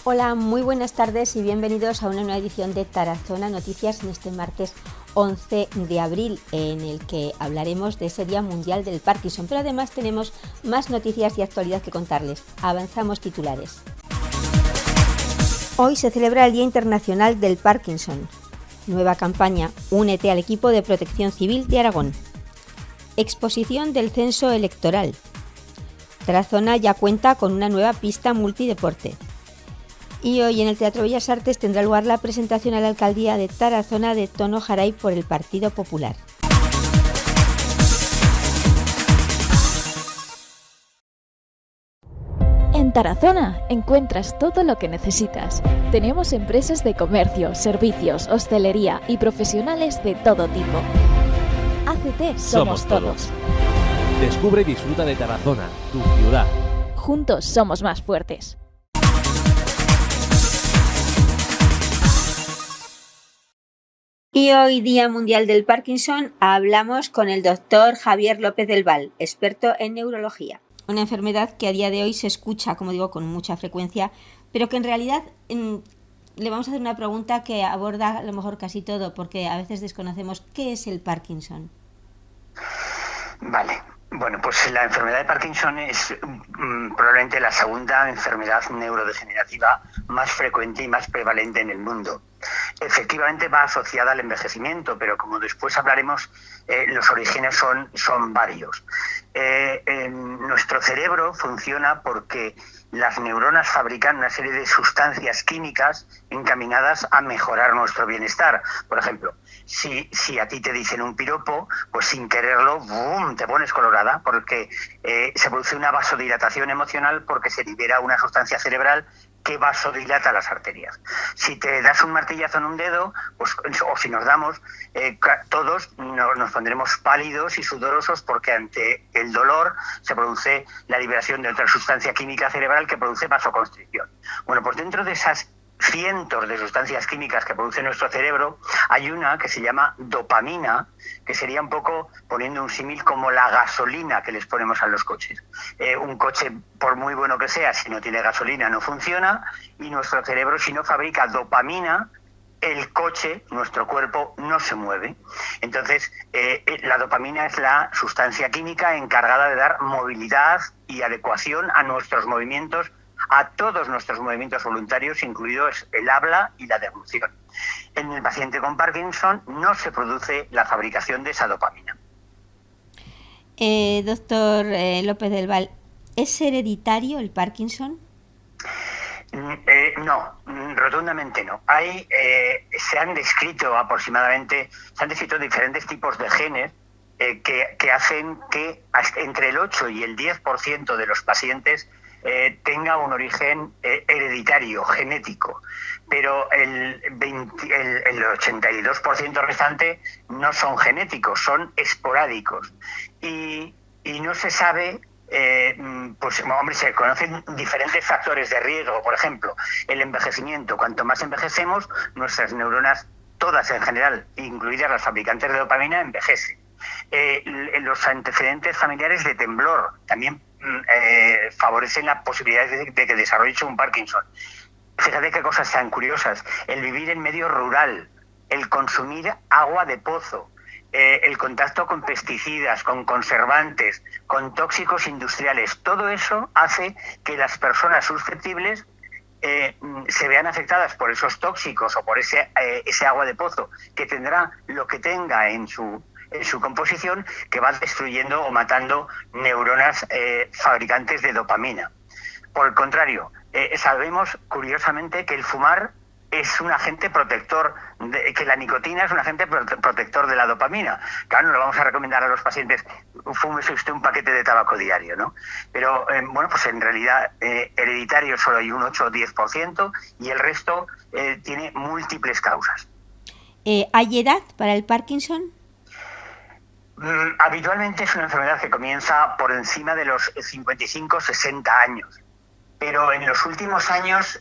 Hola, muy buenas tardes y bienvenidos a una nueva edición de Tarazona Noticias en este martes 11 de abril, en el que hablaremos de ese Día Mundial del Parkinson, pero además tenemos más noticias y actualidad que contarles. Avanzamos titulares. Hoy se celebra el Día Internacional del Parkinson. Nueva campaña, únete al equipo de Protección Civil de Aragón. Exposición del censo electoral. Tarazona ya cuenta con una nueva pista multideporte. Y hoy en el Teatro Bellas Artes tendrá lugar la presentación a la alcaldía de Tarazona de Tono Jaray por el Partido Popular. En Tarazona encuentras todo lo que necesitas. Tenemos empresas de comercio, servicios, hostelería y profesionales de todo tipo. ACT somos todos. Descubre y disfruta de Tarazona, tu ciudad. Juntos somos más fuertes. Y hoy, Día Mundial del Parkinson, hablamos con el doctor Javier López del Val, experto en neurología. Una enfermedad que a día de hoy se escucha, como digo, con mucha frecuencia, pero que en realidad le vamos a hacer una pregunta que aborda a lo mejor casi todo, porque a veces desconocemos qué es el Parkinson. Vale. Bueno, pues la enfermedad de Parkinson es probablemente la segunda enfermedad neurodegenerativa más frecuente y más prevalente en el mundo. Efectivamente va asociada al envejecimiento, pero como después hablaremos, los orígenes son varios. Nuestro cerebro funciona porque las neuronas fabrican una serie de sustancias químicas encaminadas a mejorar nuestro bienestar. Por ejemplo, si a ti te dicen un piropo, pues sin quererlo, ¡boom!, te pones colorada porque se produce una vasodilatación emocional porque se libera una sustancia cerebral que vasodilata las arterias. Si te das un martillazo en un dedo, pues, o si nos damos, todos nos pondremos pálidos y sudorosos porque ante el dolor se produce la liberación de otra sustancia química cerebral que produce vasoconstricción. Bueno, pues dentro de esas cientos de sustancias químicas que produce nuestro cerebro, hay una que se llama dopamina, que sería un poco, poniendo un símil, como la gasolina que les ponemos a los coches. Un coche, por muy bueno que sea, si no tiene gasolina no funciona, y nuestro cerebro, si no fabrica dopamina, el coche, nuestro cuerpo, no se mueve. Entonces, la dopamina es la sustancia química encargada de dar movilidad y adecuación a nuestros movimientos, a todos nuestros movimientos voluntarios, incluidos el habla y la deglución. En el paciente con Parkinson no se produce la fabricación de esa dopamina. Doctor López del Val, ¿es hereditario el Parkinson? No, rotundamente no. Se han descrito diferentes tipos de genes que hacen que entre el 8 y el 10% de los pacientes tenga un origen hereditario, genético, pero el 82% restante no son genéticos, son esporádicos. Y no se sabe, se conocen diferentes factores de riesgo. Por ejemplo, el envejecimiento. Cuanto más envejecemos, nuestras neuronas, todas en general, incluidas las fabricantes de dopamina, envejecen. Los antecedentes familiares de temblor también favorecen la posibilidad de que desarrolle un Parkinson. Fíjate qué cosas tan curiosas. El vivir en medio rural, el consumir agua de pozo, el contacto con pesticidas, con conservantes, con tóxicos industriales, todo eso hace que las personas susceptibles se vean afectadas por esos tóxicos o por ese agua de pozo, que tendrá lo que tenga en su composición, que va destruyendo o matando neuronas fabricantes de dopamina. Por el contrario, sabemos curiosamente que el fumar es un agente protector, que la nicotina es un agente protector de la dopamina. Claro, no le vamos a recomendar a los pacientes: fúmese usted un paquete de tabaco diario, ¿no? Pero, pues en realidad hereditario solo hay un 8 o 10% y el resto tiene múltiples causas. ¿Hay edad para el Parkinson? Habitualmente es una enfermedad que comienza por encima de los 55-60 años, pero en los últimos años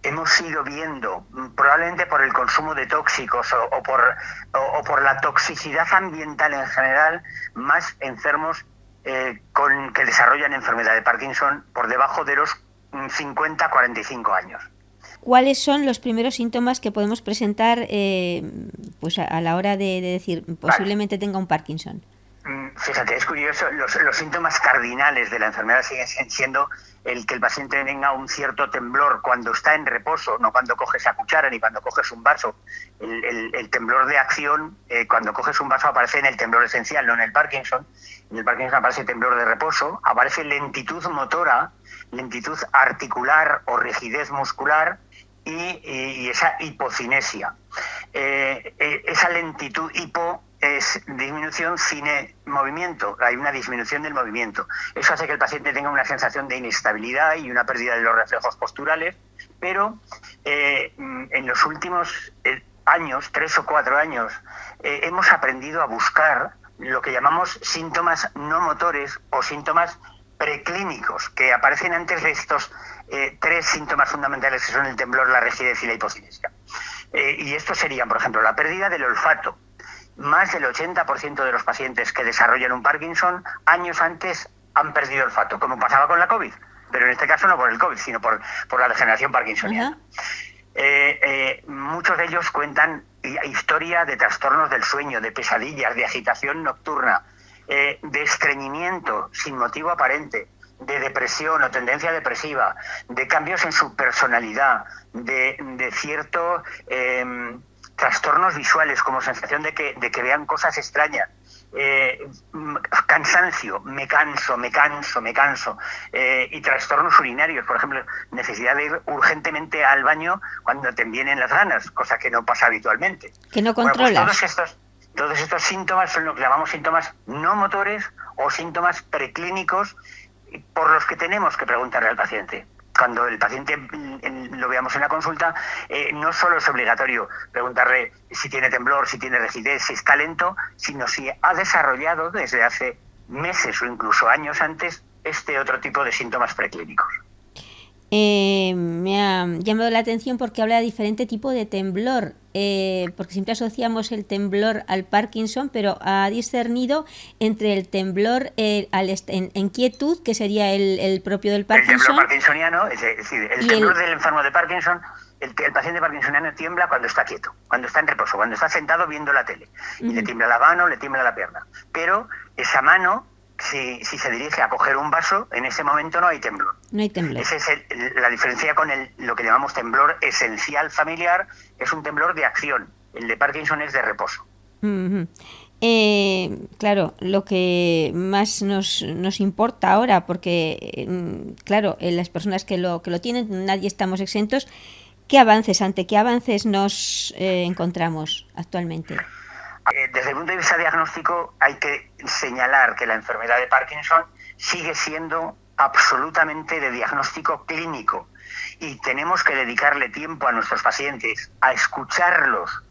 hemos ido viendo, probablemente por el consumo de tóxicos o por la toxicidad ambiental en general, más enfermos que desarrollan enfermedad de Parkinson por debajo de los 50 a 45 años. ¿Cuáles son los primeros síntomas que podemos presentar pues a la hora de decir posiblemente tenga un Parkinson? Fíjate, es curioso, los síntomas cardinales de la enfermedad siguen siendo el que el paciente tenga un cierto temblor cuando está en reposo, no cuando coges la cuchara ni cuando coges un vaso. El temblor de acción, cuando coges un vaso aparece en el temblor esencial, no en el Parkinson. En el Parkinson aparece temblor de reposo, aparece lentitud motora, lentitud articular o rigidez muscular y esa hipocinesia. Esa lentitud hipo es disminución cine movimiento, hay una disminución del movimiento. Eso hace que el paciente tenga una sensación de inestabilidad y una pérdida de los reflejos posturales, pero en los últimos años, 3 o 4 años, hemos aprendido a buscar lo que llamamos síntomas no motores o síntomas preclínicos, que aparecen antes de estos 3 síntomas fundamentales que son el temblor, la rigidez y la hipocinesia. Y estos serían, por ejemplo, la pérdida del olfato. Más del 80% de los pacientes que desarrollan un Parkinson años antes han perdido olfato, como pasaba con la COVID, pero en este caso no por el COVID, sino por la degeneración parkinsoniana. Muchos de ellos cuentan historia de trastornos del sueño, de pesadillas, de agitación nocturna, de estreñimiento sin motivo aparente, de depresión o tendencia depresiva, de cambios en su personalidad, de cierto trastornos visuales como sensación de que vean cosas extrañas, cansancio, me canso, y trastornos urinarios, por ejemplo, necesidad de ir urgentemente al baño cuando te vienen las ganas, cosa que no pasa habitualmente. Que no controlas. Bueno, pues todos estos síntomas son lo que llamamos síntomas no motores o síntomas preclínicos por los que tenemos que preguntarle al paciente. Cuando el paciente lo veamos en la consulta, no solo es obligatorio preguntarle si tiene temblor, si tiene rigidez, si está lento, sino si ha desarrollado desde hace meses o incluso años antes este otro tipo de síntomas preclínicos. Me ha llamado la atención porque habla de diferente tipo de temblor, porque siempre asociamos el temblor al Parkinson, pero ha discernido entre el temblor en quietud, que sería el propio del Parkinson. El temblor parkinsoniano, es decir, el temblor del enfermo de Parkinson, el paciente parkinsoniano tiembla cuando está quieto, cuando está en reposo, cuando está sentado viendo la tele. Y le tiembla la mano, le tiembla la pierna. Pero esa mano, si se dirige a coger un vaso, en ese momento no hay temblor. No hay temblor. Esa es la diferencia con lo que llamamos temblor esencial familiar, es un temblor de acción. El de Parkinson es de reposo. Claro, lo que más nos importa ahora, porque claro, las personas que lo tienen, nadie estamos exentos. ¿Ante qué avances nos encontramos actualmente? Desde el punto de vista diagnóstico hay que señalar que la enfermedad de Parkinson sigue siendo absolutamente de diagnóstico clínico y tenemos que dedicarle tiempo a nuestros pacientes, a escucharlos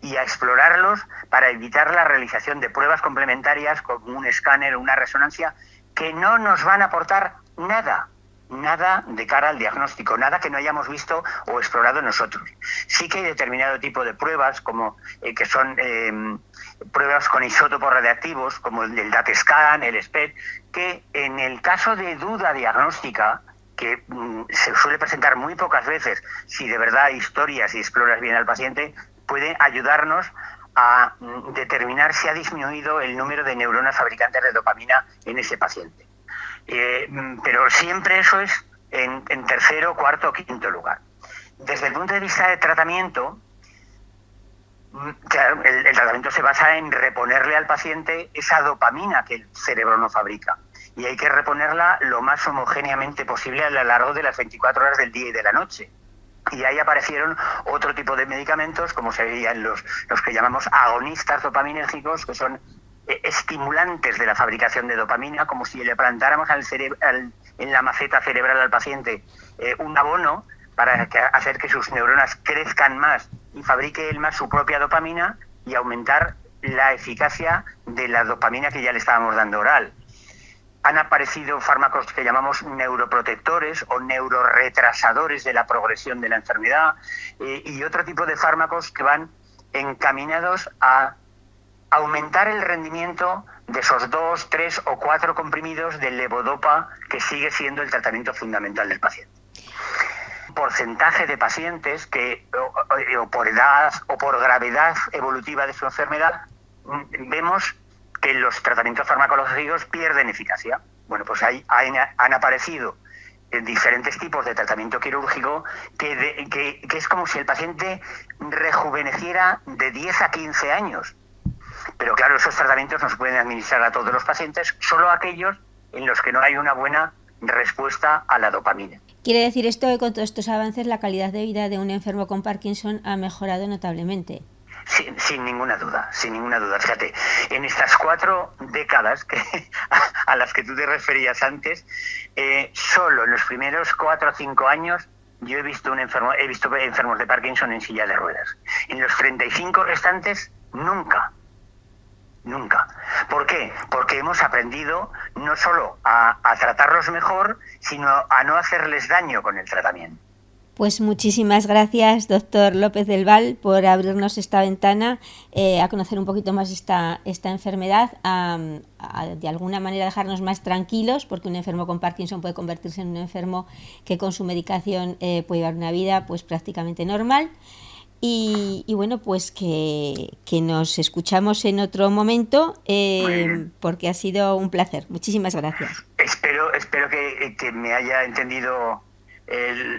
y a explorarlos para evitar la realización de pruebas complementarias como un escáner o una resonancia que no nos van a aportar nada de cara al diagnóstico, nada que no hayamos visto o explorado nosotros. Sí que hay determinado tipo de pruebas como que son pruebas con isótopos radiactivos como el DAT-SCAN, el SPECT, que en el caso de duda diagnóstica, que se suele presentar muy pocas veces, si de verdad hay historias y exploras bien al paciente, puede ayudarnos a determinar si ha disminuido el número de neuronas fabricantes de dopamina en ese paciente. Pero siempre eso es en tercero, cuarto o quinto lugar. Desde el punto de vista de tratamiento, claro, el tratamiento se basa en reponerle al paciente esa dopamina que el cerebro no fabrica. Y hay que reponerla lo más homogéneamente posible a lo largo de las 24 horas del día y de la noche. Y ahí aparecieron otro tipo de medicamentos, como serían los que llamamos agonistas dopaminérgicos, que son estimulantes de la fabricación de dopamina, como si le plantáramos en la maceta cerebral al paciente un abono para hacer que sus neuronas crezcan más y fabrique él más su propia dopamina y aumentar la eficacia de la dopamina que ya le estábamos dando oral. Han aparecido fármacos que llamamos neuroprotectores o neuroretrasadores de la progresión de la enfermedad y otro tipo de fármacos que van encaminados a aumentar el rendimiento de esos 2, 3 o 4 comprimidos de levodopa que sigue siendo el tratamiento fundamental del paciente. porcentaje de pacientes que o por edad o por gravedad evolutiva de su enfermedad vemos que los tratamientos farmacológicos pierden eficacia. Bueno, pues han aparecido diferentes tipos de tratamiento quirúrgico que es como si el paciente rejuveneciera de 10 a 15 años. Pero claro, esos tratamientos no se pueden administrar a todos los pacientes, solo a aquellos en los que no hay una buena respuesta a la dopamina. Quiere decir esto que con todos estos avances la calidad de vida de un enfermo con Parkinson ha mejorado notablemente. Sin ninguna duda, sin ninguna duda. Fíjate, en estas 4 décadas a las que tú te referías antes, solo en los primeros 4 o 5 años yo he visto enfermos de Parkinson en silla de ruedas. En los 35 restantes, nunca. ¿Por qué? Porque hemos aprendido no solo a tratarlos mejor, sino a no hacerles daño con el tratamiento. Pues muchísimas gracias, doctor López del Val, por abrirnos esta ventana a conocer un poquito más esta enfermedad, a de alguna manera dejarnos más tranquilos, porque un enfermo con Parkinson puede convertirse en un enfermo que con su medicación puede llevar una vida pues prácticamente normal. Y bueno, pues que nos escuchamos en otro momento, porque ha sido un placer. Muchísimas gracias. Espero que me haya entendido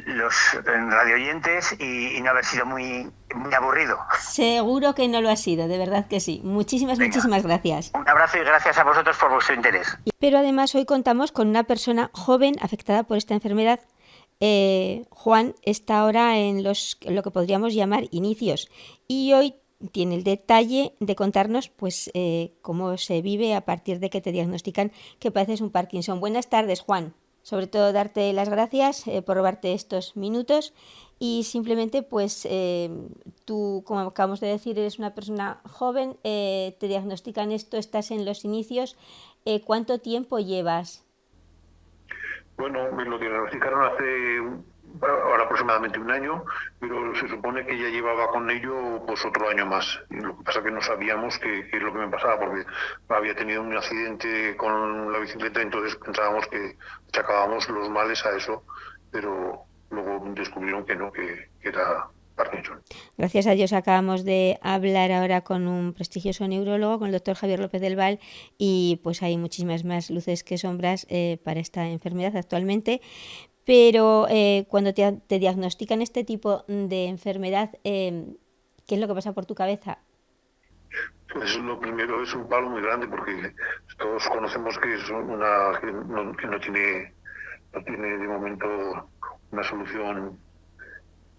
los radioyentes y no haber sido muy aburrido. Seguro que no lo ha sido, de verdad que sí. Muchísimas gracias. Un abrazo y gracias a vosotros por vuestro interés. Pero además hoy contamos con una persona joven afectada por esta enfermedad. Juan está ahora en lo que podríamos llamar inicios y hoy tiene el detalle de contarnos pues cómo se vive a partir de que te diagnostican que padeces un Parkinson. Buenas tardes, Juan. Sobre todo darte las gracias por robarte estos minutos y simplemente pues tú, como acabamos de decir, eres una persona joven, te diagnostican esto, estás en los inicios. ¿Cuánto tiempo llevas? Bueno, me lo diagnosticaron hace ahora aproximadamente un año, pero se supone que ya llevaba con ello pues otro año más. Y lo que pasa es que no sabíamos qué es lo que me pasaba, porque había tenido un accidente con la bicicleta, entonces pensábamos que achacábamos los males a eso, pero luego descubrieron que no, que era Parkinson. Gracias a Dios acabamos de hablar ahora con un prestigioso neurólogo, con el doctor Javier López del Val, y pues hay muchísimas más luces que sombras para esta enfermedad actualmente. Pero cuando te diagnostican este tipo de enfermedad, ¿qué es lo que pasa por tu cabeza? Pues lo primero es un palo muy grande, porque todos conocemos que es que no tiene de momento una solución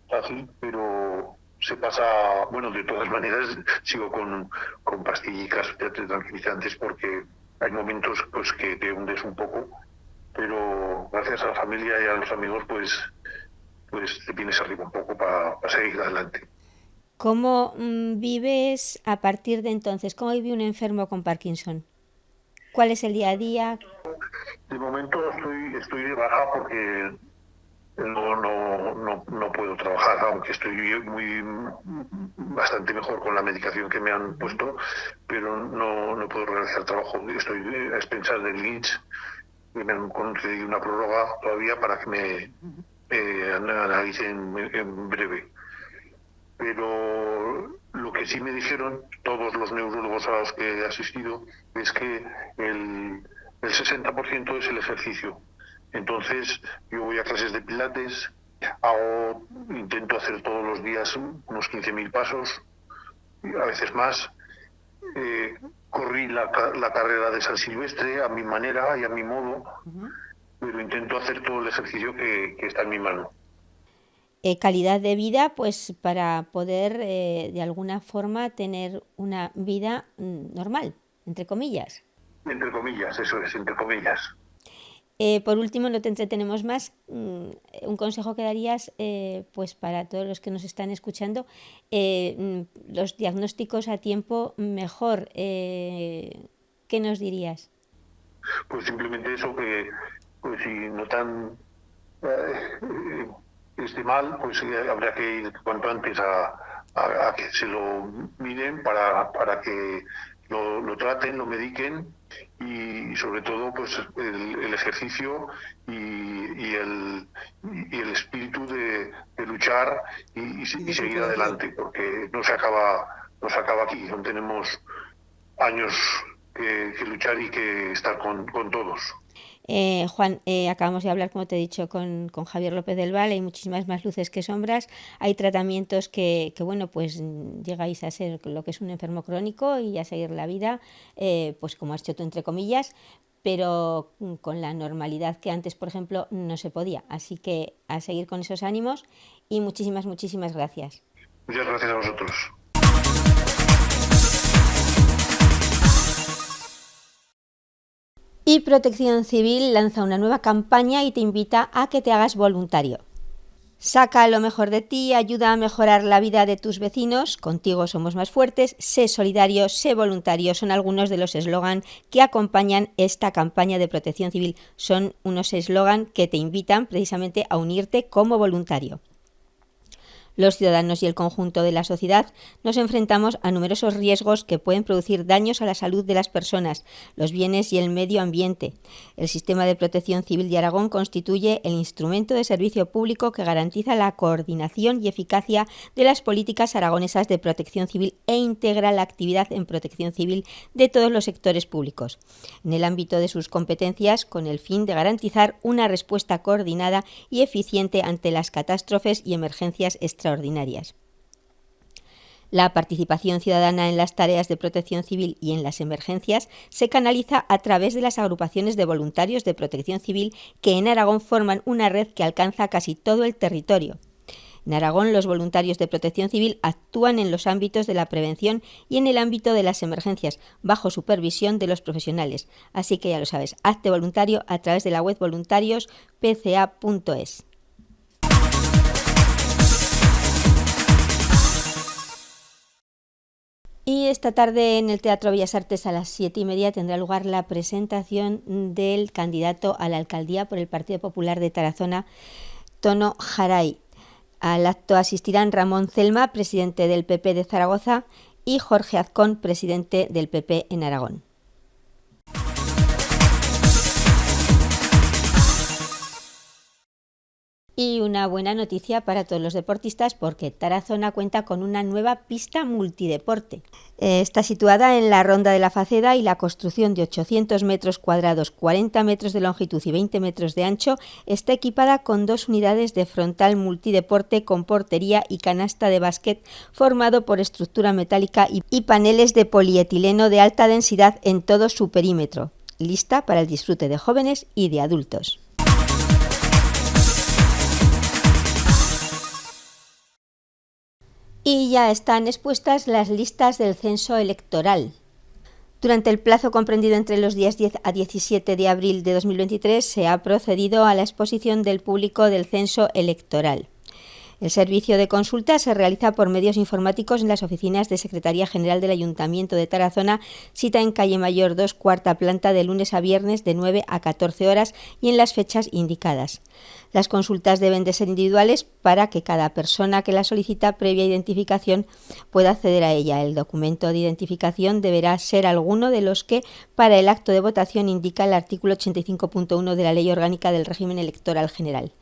fácil, pero se pasa, bueno, de todas maneras sigo con pastillicas tranquilizantes, porque hay momentos pues que te hundes un poco, pero gracias a la familia y a los amigos pues te vienes arriba un poco para seguir adelante. ¿Cómo vives a partir de entonces? ¿Cómo vive un enfermo con Parkinson? ¿Cuál es el día a día? De momento estoy de baja porque no puedo trabajar, aunque estoy bastante mejor con la medicación que me han puesto, pero no puedo realizar trabajo. Estoy a expensas del INSS, que me han concedido una prórroga todavía para que me analicen en breve. Pero lo que sí me dijeron todos los neurólogos a los que he asistido es que el 60% es el ejercicio. Entonces yo voy a clases de pilates, intento hacer todos los días unos 15.000 pasos, a veces más. Corrí la carrera de San Silvestre a mi manera y a mi modo, pero intento hacer todo el ejercicio que está en mi mano. Calidad de vida, pues para poder de alguna forma tener una vida normal, entre comillas. Entre comillas, eso es, entre comillas. Por último, no te entretenemos más. Un consejo que darías pues para todos los que nos están escuchando, los diagnósticos a tiempo mejor. ¿Qué nos dirías? Pues simplemente eso, que pues si notan esté mal, pues habrá que ir cuanto antes a que se lo miren para que lo traten, lo mediquen y sobre todo pues el ejercicio y el espíritu de luchar y seguir adelante, porque no se acaba aquí, aún tenemos años que luchar y que estar con todos. Juan, acabamos de hablar, como te he dicho, con Javier López del Val. Hay muchísimas más luces que sombras. Hay tratamientos que bueno, pues llegáis a ser lo que es un enfermo crónico y a seguir la vida, pues como has hecho tú, entre comillas, pero con la normalidad que antes, por ejemplo, no se podía. Así que a seguir con esos ánimos y muchísimas gracias. Muchas gracias a vosotros. Y Protección Civil lanza una nueva campaña y te invita a que te hagas voluntario. Saca lo mejor de ti, ayuda a mejorar la vida de tus vecinos, contigo somos más fuertes, sé solidario, sé voluntario, son algunos de los eslogan que acompañan esta campaña de Protección Civil. Son unos eslogan que te invitan precisamente a unirte como voluntario. Los ciudadanos y el conjunto de la sociedad nos enfrentamos a numerosos riesgos que pueden producir daños a la salud de las personas, los bienes y el medio ambiente. El Sistema de Protección Civil de Aragón constituye el instrumento de servicio público que garantiza la coordinación y eficacia de las políticas aragonesas de protección civil e integra la actividad en protección civil de todos los sectores públicos, en el ámbito de sus competencias, con el fin de garantizar una respuesta coordinada y eficiente ante las catástrofes y emergencias extraordinarias. La participación ciudadana en las tareas de protección civil y en las emergencias se canaliza a través de las agrupaciones de voluntarios de protección civil que en Aragón forman una red que alcanza casi todo el territorio. En Aragón, los voluntarios de protección civil actúan en los ámbitos de la prevención y en el ámbito de las emergencias, bajo supervisión de los profesionales. Así que ya lo sabes, hazte voluntario a través de la web voluntarios.pca.es. Y esta tarde en el Teatro Bellas Artes a las 7:30 tendrá lugar la presentación del candidato a la alcaldía por el Partido Popular de Tarazona, Tono Jaray. Al acto asistirán Ramón Celma, presidente del PP de Zaragoza, y Jorge Azcón, presidente del PP en Aragón. Y una buena noticia para todos los deportistas, porque Tarazona cuenta con una nueva pista multideporte. Está situada en la Ronda de la Faceda y la construcción de 800 metros cuadrados, 40 metros de longitud y 20 metros de ancho está equipada con 2 unidades de frontal multideporte con portería y canasta de básquet formado por estructura metálica y paneles de polietileno de alta densidad en todo su perímetro, lista para el disfrute de jóvenes y de adultos. Y ya están expuestas las listas del censo electoral. Durante el plazo comprendido entre los días 10 a 17 de abril de 2023 se ha procedido a la exposición del público del censo electoral. El servicio de consulta se realiza por medios informáticos en las oficinas de Secretaría General del Ayuntamiento de Tarazona, cita en Calle Mayor 2, cuarta planta, de lunes a viernes de 9 a 14 horas y en las fechas indicadas. Las consultas deben de ser individuales para que cada persona que la solicita previa identificación pueda acceder a ella. El documento de identificación deberá ser alguno de los que para el acto de votación indica el artículo 85.1 de la Ley Orgánica del Régimen Electoral General.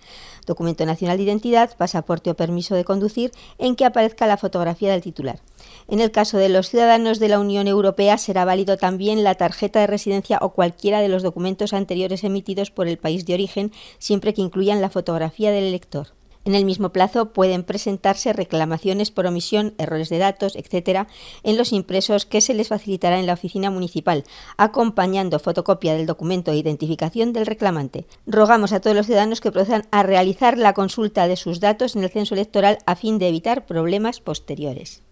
Documento nacional de identidad, pasaporte o permiso de conducir en que aparezca la fotografía del titular. En el caso de los ciudadanos de la Unión Europea será válido también la tarjeta de residencia o cualquiera de los documentos anteriores emitidos por el país de origen, siempre que incluyan la fotografía del elector. En el mismo plazo pueden presentarse reclamaciones por omisión, errores de datos, etc. en los impresos que se les facilitará en la oficina municipal, acompañando fotocopia del documento de identificación del reclamante. Rogamos a todos los ciudadanos que procedan a realizar la consulta de sus datos en el censo electoral a fin de evitar problemas posteriores.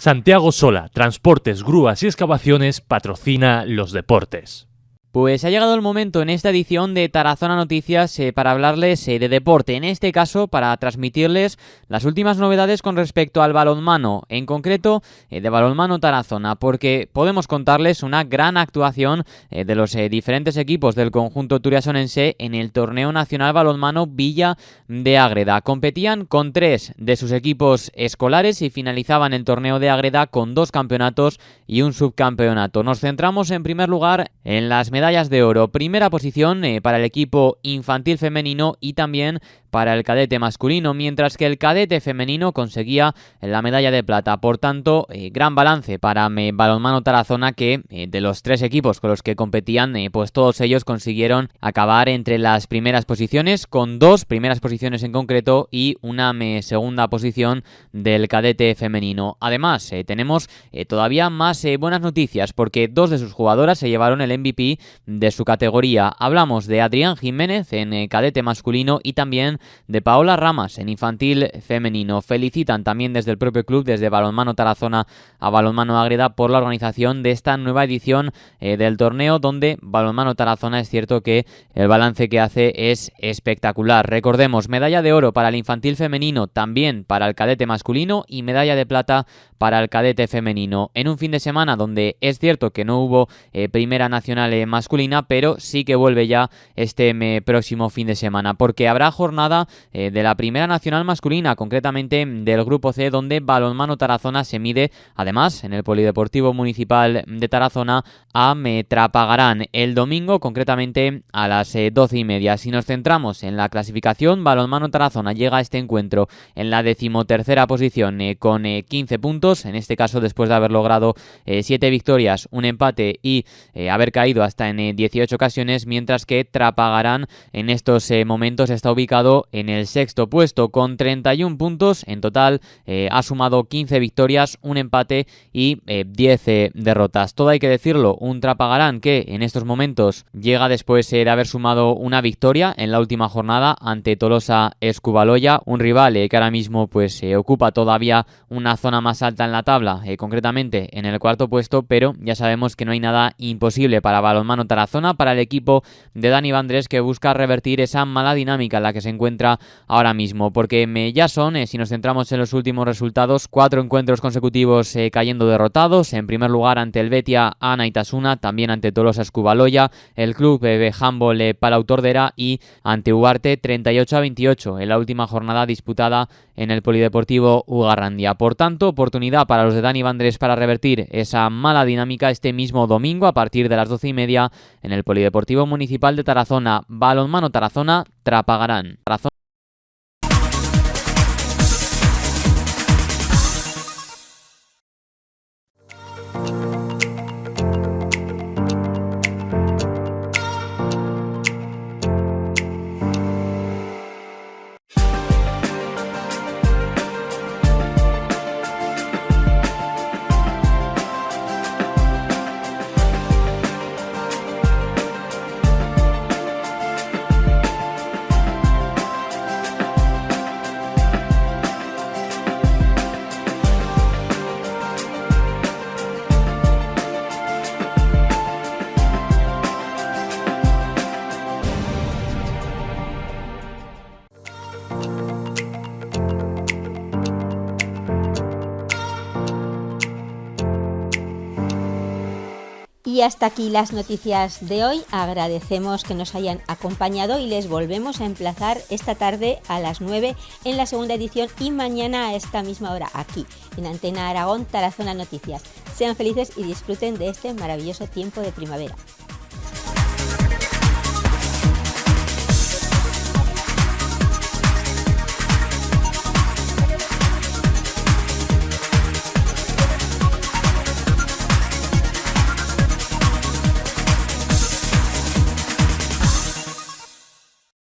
Santiago Sola, Transportes, Grúas y Excavaciones patrocina los deportes. Pues ha llegado el momento en esta edición de Tarazona Noticias para hablarles de deporte, en este caso para transmitirles las últimas novedades con respecto al balonmano, en concreto de Balonmano Tarazona, porque podemos contarles una gran actuación de los diferentes equipos del conjunto turiasonense en el Torneo Nacional Balonmano Villa de Ágreda. Competían con 3 de sus equipos escolares y finalizaban el torneo de Ágreda con 2 campeonatos y un subcampeonato. Nos centramos en primer lugar en las medallas de oro. Primera posición para el equipo infantil femenino y también para el cadete masculino, mientras que el cadete femenino conseguía la medalla de plata. Por tanto, gran balance para Balonmano Tarazona, que de los 3 equipos con los que competían, pues todos ellos consiguieron acabar entre las primeras posiciones, con 2 primeras posiciones en concreto y una segunda posición del cadete femenino. Además, tenemos todavía más buenas noticias, porque 2 de sus jugadoras se llevaron el MVP de su categoría. Hablamos de Adrián Jiménez en cadete masculino y también de Paola Ramas en infantil femenino. Felicitan también desde el propio club, desde Balonmano Tarazona a Balonmano Ágreda, por la organización de esta nueva edición del torneo, donde Balonmano Tarazona es cierto que el balance que hace es espectacular. Recordemos, medalla de oro para el infantil femenino, también para el cadete masculino, y medalla de plata para el cadete femenino, en un fin de semana donde es cierto que no hubo primera nacional masculina, pero sí que vuelve ya este próximo fin de semana, porque habrá jornada de la primera nacional masculina, concretamente del grupo C, donde Balonmano Tarazona se mide además en el Polideportivo Municipal de Tarazona a Trapagarán el domingo, concretamente a las 12:30. Si nos centramos en la clasificación, Balonmano Tarazona llega a este encuentro en la 13ª posición con 15 puntos, en este caso después de haber logrado 7 victorias, un empate y haber caído hasta en 18 ocasiones, mientras que Trapagarán en estos momentos está ubicado en el 6º puesto con 31 puntos. En total ha sumado 15 victorias, un empate y 10 derrotas. Todo hay que decirlo, un Trapagarán que en estos momentos llega después de haber sumado una victoria en la última jornada ante Tolosa Escubaloya, un rival que ahora mismo pues ocupa todavía una zona más alta en la tabla, concretamente en el 4º puesto, pero ya sabemos que no hay nada imposible para Balonmano Tarazona, para el equipo de Dani Vandrés, que busca revertir esa mala dinámica en la que se encuentra ahora mismo, porque ya son, si nos centramos en los últimos resultados, 4 encuentros consecutivos cayendo derrotados. En primer lugar ante el Betia Anaitasuna, también ante Tolosa Escubaloya, el club Handball Palau Tordera y ante Ugarte 38-28 en la última jornada disputada en el Polideportivo Ugarrandia. Por tanto, oportunidad para los de Dani Vandrés para revertir esa mala dinámica este mismo domingo a partir de las 12:30 en el Polideportivo Municipal de Tarazona. Balonmano Tarazona, Trapagarán. Y hasta aquí las noticias de hoy. Agradecemos que nos hayan acompañado y les volvemos a emplazar esta tarde a las 9 en la segunda edición y mañana a esta misma hora aquí en Antena Aragón Tarazona Noticias. Sean felices y disfruten de este maravilloso tiempo de primavera.